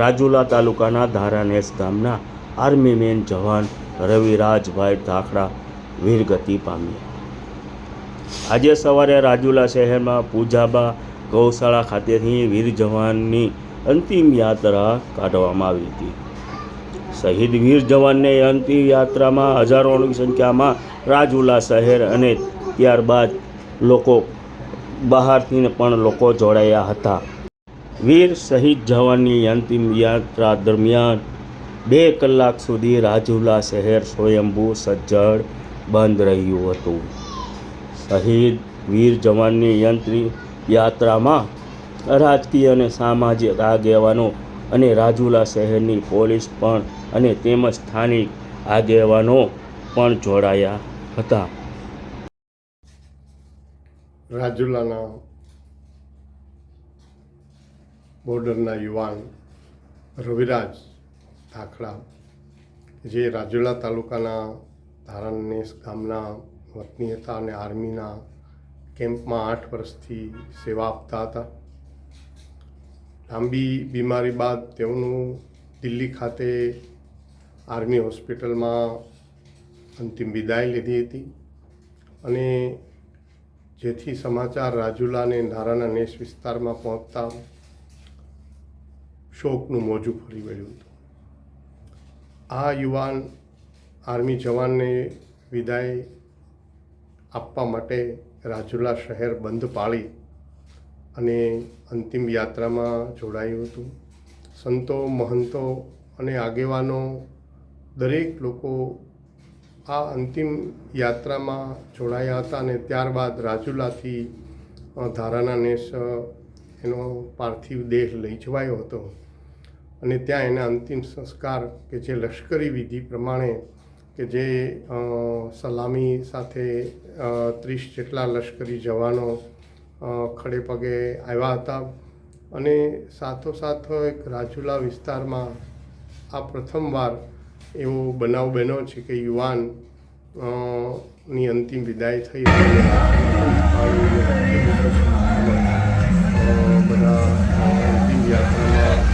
રાજુલા તાલુકાના ધારાનેસ ગામના army main જવાન રવિરાજભાઈ ધાખડા વીરગતિ પામ્યા. આજે સવારે રાજુલા શહેરમાં પૂજાબા ગૌશાળા ખાતેથી વીર જવાનની અંતિમ યાત્રા કાઢવામાં આવી હતી. શહીદ વીર જવાનને અંતિમ યાત્રામાં હજારોની સંખ્યામાં રાજુલા શહેર અને ત્યારબાદ લોકો બહારથી પણ લોકો જોડાયા હતા. વીર શહીદ જવાનની અંતિમ યાત્રા દરમિયાન 2 કલાક સુધી રાજુલા શહેર સ્વયંભૂ સજ્જડ બંધ રહ્યું હતું. શહીદ વીર જવાનની અંતિમ યાત્રામાં રાજકીય અને સામાજિક આગેવાનો અને રાજુલા શહેરની પોલીસ પણ અને તેમજ સ્થાનિક આગેવાનો પણ જોડાયા હતા. રાજુલાના બોર્ડરના યુવાન રવિરાજ ધાખડા, જે રાજુલા તાલુકાના ધારાનેસ ગામના વતની હતા અને આર્મીના કેમ્પમાં 8 વર્ષથી સેવા આપતા હતા. લાંબી બીમારી બાદ તેઓનું દિલ્હી ખાતે આર્મી હોસ્પિટલમાં અંતિમ વિદાય લીધી હતી અને જેથી સમાચાર રાજુલા અને ધારાના નેસ વિસ્તારમાં પહોંચતા શોકનું મોજું ફરી વળ્યું હતું. આ યુવાન આર્મી જવાનને વિદાય આપવા માટે રાજુલા શહેર બંધ પાળી અને અંતિમ યાત્રામાં જોડાયું હતું. સંતો, મહંતો અને આગેવાનો દરેક લોકો આ અંતિમ યાત્રામાં જોડાયા હતા અને ત્યારબાદ રાજુલાથી ધારાના નેસ એનો પાર્થિવ દેહ લઈ જવાયો હતો અને ત્યાં એના અંતિમ સંસ્કાર કે જે લશ્કરી વિધિ પ્રમાણે કે જે સલામી સાથે 30 જેટલા લશ્કરી જવાનો ખડે પગે આવ્યા હતા અને સાથોસાથ એક રાજુલા વિસ્તારમાં આ પ્રથમવાર એવો બનાવ બન્યો છે કે યુવાન ની અંતિમ વિદાય થઈ બધા અંતિમ યાત્રામાં